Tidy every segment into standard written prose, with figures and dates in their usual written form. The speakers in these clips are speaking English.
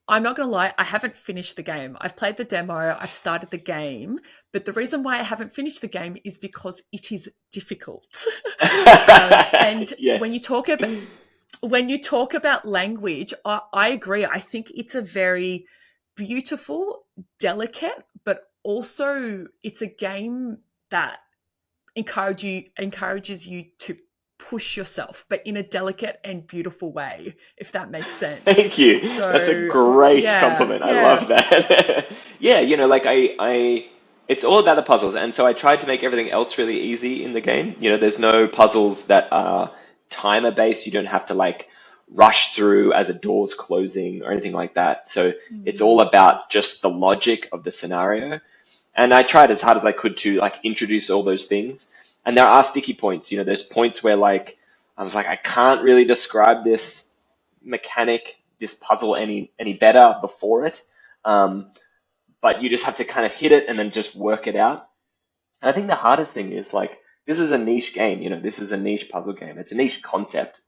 I'm not going to lie, I haven't finished the game. I've played the demo, I've started the game, but the reason why I haven't finished the game is because it is difficult. And Yes. when you talk about language, I agree. I think it's a very beautiful, delicate, but also it's a game that encourages you to push yourself, but in a delicate and beautiful way, if that makes sense. Thank you. That's a So great yeah, compliment. I yeah. love that. Yeah, like it's all about the puzzles. And so I tried to make everything else really easy in the game. There's no puzzles that are timer based. You don't have to like rush through as a door's closing or anything like that. So it's all about just the logic of the scenario. And I tried as hard as I could to like introduce all those things. And there are sticky points. There's points where like I was like, I can't really describe this mechanic, this puzzle any better before it. Um, but you just have to kind of hit it and then just work it out. And I think the hardest thing is like this is a niche game. This is a niche puzzle game. It's a niche concept.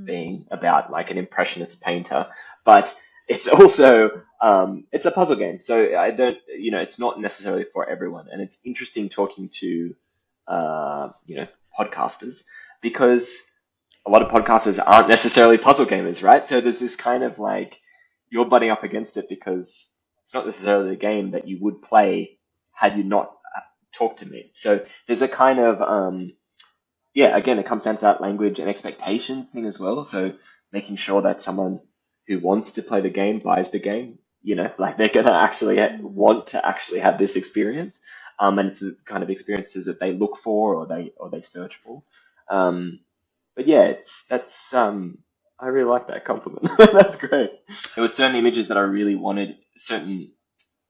Being about like an impressionist painter, but it's also it's a puzzle game. So I don't, it's not necessarily for everyone. And it's interesting talking to podcasters because a lot of podcasters aren't necessarily puzzle gamers, right? So there's this kind of like you're butting up against it because it's not necessarily the game that you would play had you not talked to me. So there's a kind of again, it comes down to that language and expectation thing as well. So making sure that someone who wants to play the game buys the game, like they're gonna actually want to actually have this experience, and it's the kind of experiences that they look for or they search for. But yeah, that's I really like that compliment. That's great. There were certain images that I really wanted, certain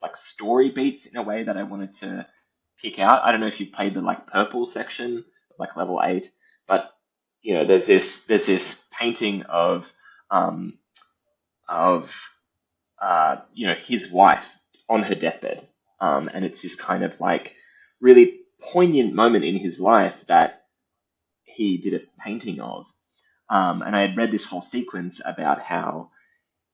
like story beats in a way that I wanted to pick out. I don't know if you played the like purple section, like level 8, but there's this painting um of his wife on her deathbed, and it's this kind of like really poignant moment in his life that he did a painting of. And I had read this whole sequence about how,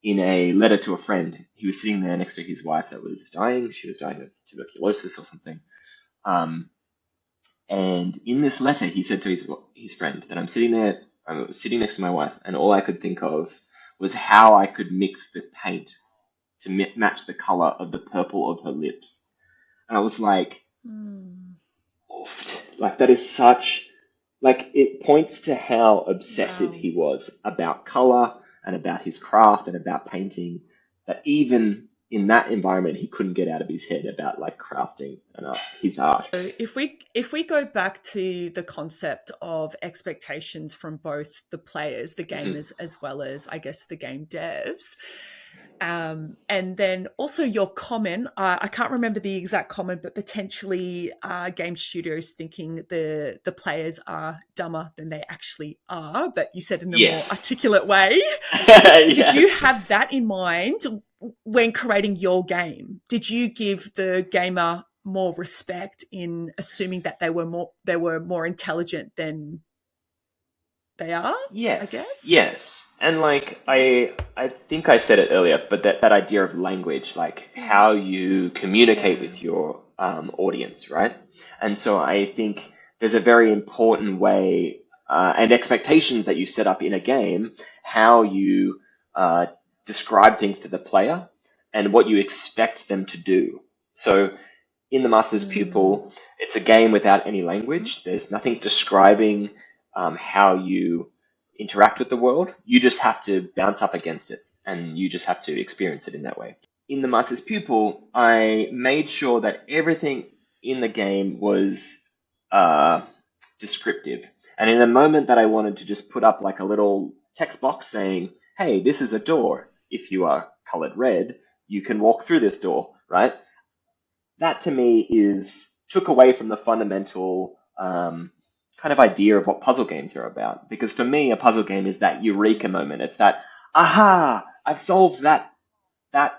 in a letter to a friend, he was sitting there next to his wife that was dying. She was dying of tuberculosis or something. Um, and in this letter, he said to his friend that I'm sitting next to my wife, and all I could think of was how I could mix the paint to match the color of the purple of her lips. And I was like, oofed. Like that is such like it points to how obsessive Wow. he was about color and about his craft and about painting that even in that environment he couldn't get out of his head about like crafting and his art. So if we go back to the concept of expectations from both the players, the Mhm. gamers, as well as I guess the game devs, and then also your comment, I can't remember the exact comment, but potentially game studios thinking the players are dumber than they actually are, but you said in a more Yes. articulate way. Did you Yes. have that in mind when creating your game? Did you give the gamer more respect in assuming that they were more intelligent than they are, I Yes, guess? yes. And like I think I said it earlier, but that idea of language, like Yeah. how you communicate Yeah. with your audience, right? And so I think there's a very important way and expectations that you set up in a game, how you uh, describe things to the player and what you expect them to do. So in the Master's Mm. Pupil, it's a game without any language. There's nothing describing how you interact with the world. You just have to bounce up against it and you just have to experience it in that way. In the Master's Pupil, I made sure that everything in the game was uh, descriptive. And in a moment that I wanted to just put up like a little text box saying, hey, this is a door. If you are colored red, you can walk through this door, right? That to me is took away from the fundamental kind of idea of what puzzle games are about. Because for me, a puzzle game is that eureka moment. It's that aha, I've solved that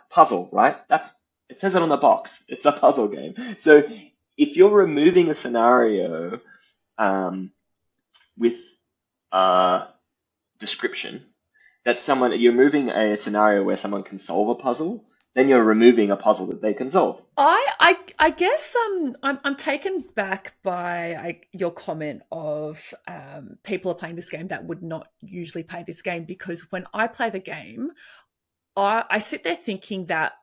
puzzle, right? That's it says it on the box. It's a puzzle game. So if you're removing a scenario with description, that someone you're moving a scenario where someone can solve a puzzle, then you're removing a puzzle that they can solve. I guess I'm taken back by your comment of people are playing this game that would not usually play this game, because when I play the game, I sit there thinking that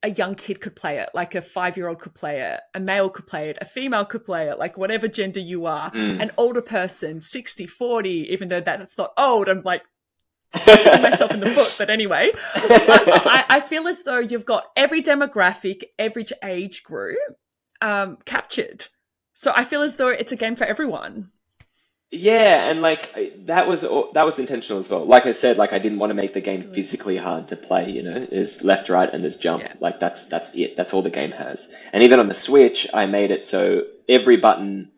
a young kid could play it, like a 5-year-old could play it, a male could play it, a female could play it, like whatever gender you are, Mm. an older person, 60, 40, even though that's not old. I'm like shooting myself in the foot. But anyway, I feel as though you've got every demographic, every age group captured. So I feel as though it's a game for everyone. Yeah, and like that was intentional as well. Like I said, like I didn't want to make the game Good. physically hard to play, There's left, right, and there's jump. Yeah. Like that's it. That's all the game has. And even on the Switch, I made it so every button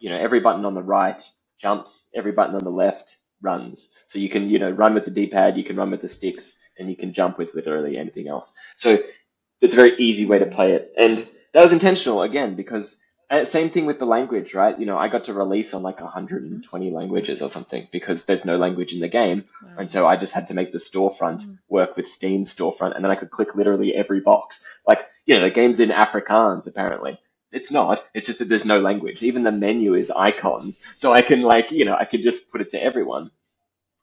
on the right jumps, every button on the left runs. So you can, run with the D-pad, you can run with the sticks, and you can jump with literally anything else. So it's a very easy way to play it. And that was intentional again, because same thing with the language, right? I got to release on like Mm-hmm. 120 languages or something because there's no language in the game. And Wow. so I just had to make the storefront Mm. work with Steam's storefront, and then I could click literally every box. Like, the game's in Afrikaans apparently. It's not. It's just that there's no language. Even the menu is icons. So I can I can just put it to everyone.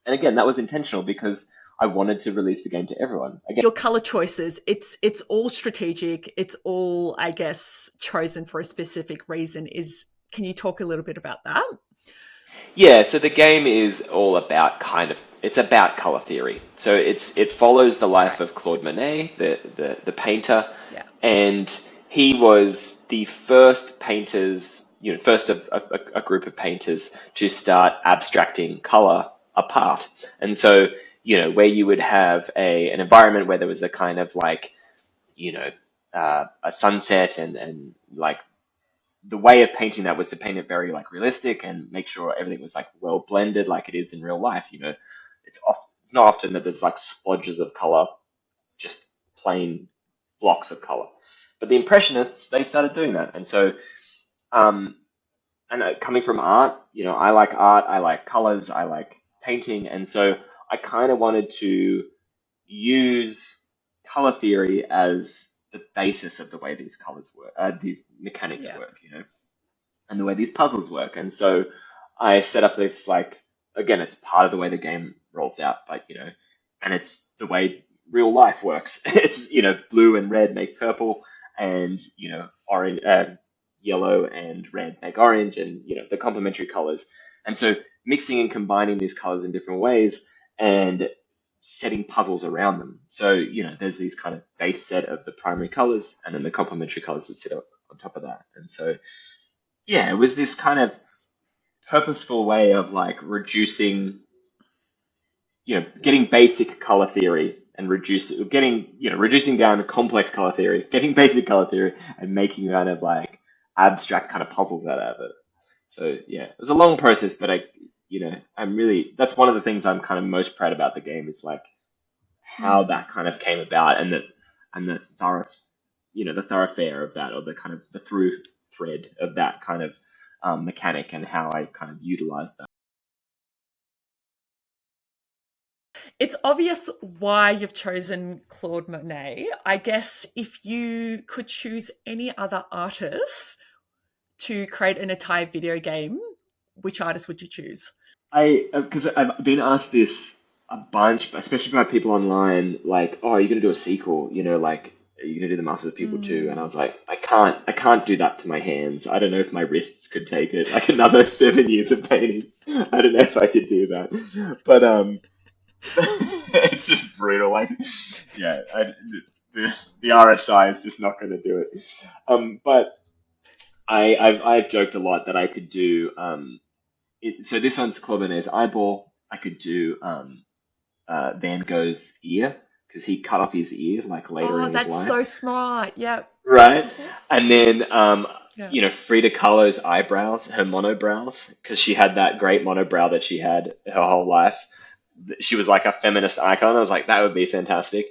And again, that was intentional because I wanted to release the game to everyone. Again, Your color choices, it's all strategic. It's all, I guess, chosen for a specific reason. Can you talk a little bit about that? yeah, so the game is all about it's about color theory. So it follows the life Right. of Claude Monet, the painter, Yeah. and he was the first painters, first of a group of painters to start abstracting color apart. And so, where you would have an environment where there was a kind of like, you know, a sunset and like the way of painting that was to paint it very like realistic and make sure everything was like well blended like it is in real life. It's not often that there's like splodges of color, just plain blocks of color. But the Impressionists, they started doing that. And so, um, coming from art, art, I like colors, I like painting. And so I kind of wanted to use color theory as the basis of the way these colors work, these mechanics Yeah. work, and the way these puzzles work. And so I set up this like again, it's part of the way the game rolls out, but and it's the way real life works. It's blue and red make purple, and orange, yellow and red make orange, and the complementary colors. And so mixing and combining these colors in different ways and setting puzzles around them. So there's these kind of base set of the primary colors, and then the complementary colors that sit up on top of that. And so yeah, it was this kind of purposeful way of like reducing, getting basic color theory and reducing down complex color theory, getting basic color theory and making kind of like abstract kind of puzzles out of it. So yeah, it was a long process, but that's one of the things I'm kind of most proud about the game is like how Mm. that kind of came about and the the thoroughfare of that, or the kind of the through thread of that kind of mechanic, and how I kind of utilized that. It's obvious why you've chosen Claude Monet. I guess if you could choose any other artists to create an entire video game, which artist would you choose? Because I've been asked this a bunch, especially by people online, like, "Oh, are you going to do a sequel? Like, are you going to do the Masters of Pupil too?" And I Mm. was like, I can't do that to my hands. I don't know if my wrists could take it. Like another 7 years of painting. I don't know if I could do that. But it's just brutal. Like, yeah, the RSI is just not going to do it. But I've joked a lot that I could do. So this one's Claude Monet's eyeball. I could do Van Gogh's ear because he cut off his ear like later Oh, in his that's so life, smart. Yep. right? Mhm. And then Yeah. Frida Kahlo's eyebrows, her monobrows, because she had that great monobrow that she had her whole life. She was like a feminist icon. I was like, that would be fantastic.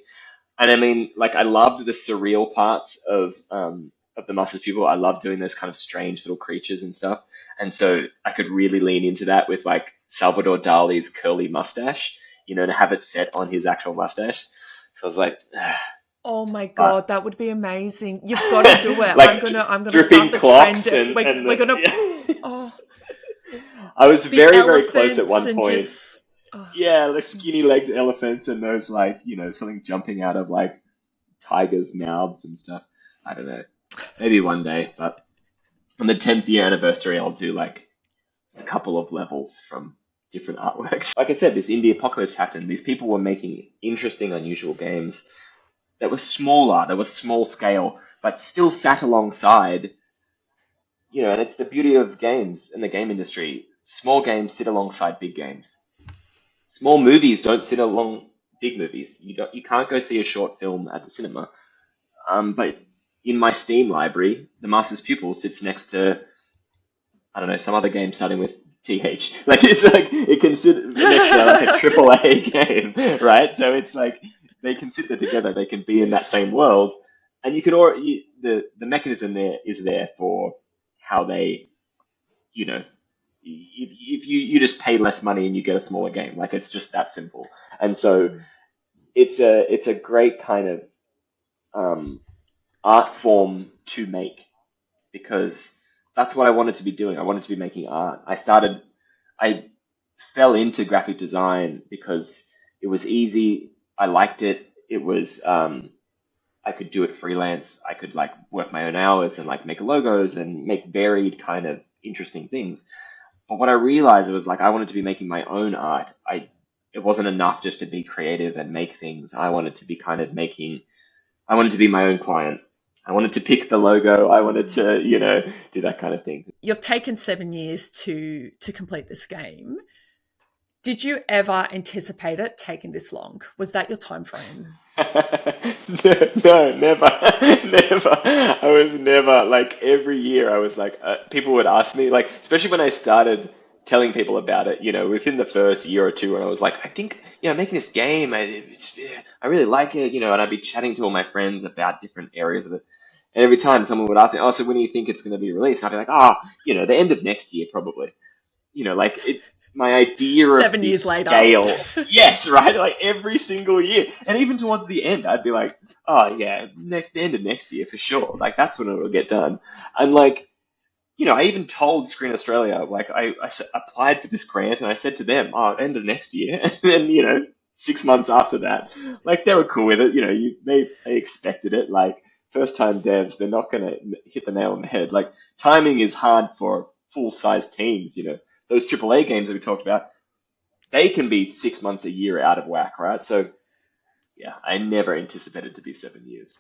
And I mean, like, I loved the surreal parts of the Masters Pupil. I love doing those kind of strange little creatures and stuff. And so I could really lean into that with like Salvador Dali's curly mustache. and have it set on his actual mustache. So I was like, Oh my but God, that would be amazing. You've got to do it. I'm like gonna I'm gonna start dripping the trend. clocks and We're gonna yeah. oh I was the very, very close at elephants one and point. just oh. Yeah, the skinny legged elephants and those like, something jumping out of like tigers' mouths and stuff. I don't know. Maybe one day, but on the 10th year anniversary, I'll do like a couple of levels from different artworks. Like I said, this indie apocalypse happened. These people were making interesting, unusual games that were smaller, that were small scale, but still sat alongside, and it's the beauty of games and the game industry. Small games sit alongside big games. Small movies don't sit along big movies. You can't go see a short film at the cinema. But in my Steam library, The Master's Pupil sits next to, I don't know, some other game starting with TH. Like it's like it can sit next to like a triple A game, right? So it's like they can sit there together. They can be in that same world, and you can already the mechanism there is there for how they, you know, if you just pay less money and you get a smaller game. Like it's just that simple. And so it's a great kind of um, art form to make because that's what I wanted to be doing. I wanted to be making art. I fell into graphic design because it was easy. I liked it. It was, I could do it freelance. I could like work my own hours and like make logos and make varied kind of interesting things. But what I realized was like I wanted to be making my own art. It wasn't enough just to be creative and make things. I wanted to be kind of making I wanted to be my own client. I wanted to pick the logo. I wanted to, do that kind of thing. You've taken 7 years to complete this game. Did you ever anticipate it taking this long? Was that your time frame? No, never, never. I was never like every year. I was like, people would ask me, like, especially when I started telling people about it. Within the first year or two, and I was like, I think, making this game, I really like it. And I'd be chatting to all my friends about different areas of it. And every time someone would ask me, oh, so when do you think it's going to be released? I'd be like, oh, the end of next year, probably. Like it, my idea of 7 years this later. scale, yes, right, like every single year, and even towards the end, I'd be like, oh yeah, the end of next year for sure, like that's when it'll get done. And like, I even told Screen Australia, like applied for this grant, and I said to them, oh, end of next year, and then 6 months after that, like they were cool with it. They expected it. Like first time devs, they're not gonna hit the nail on the head. Like timing is hard for full size teams. Those AAA games that we talked about, they can be 6 months, a year out of whack, right? So yeah, I never anticipated to be 7 years.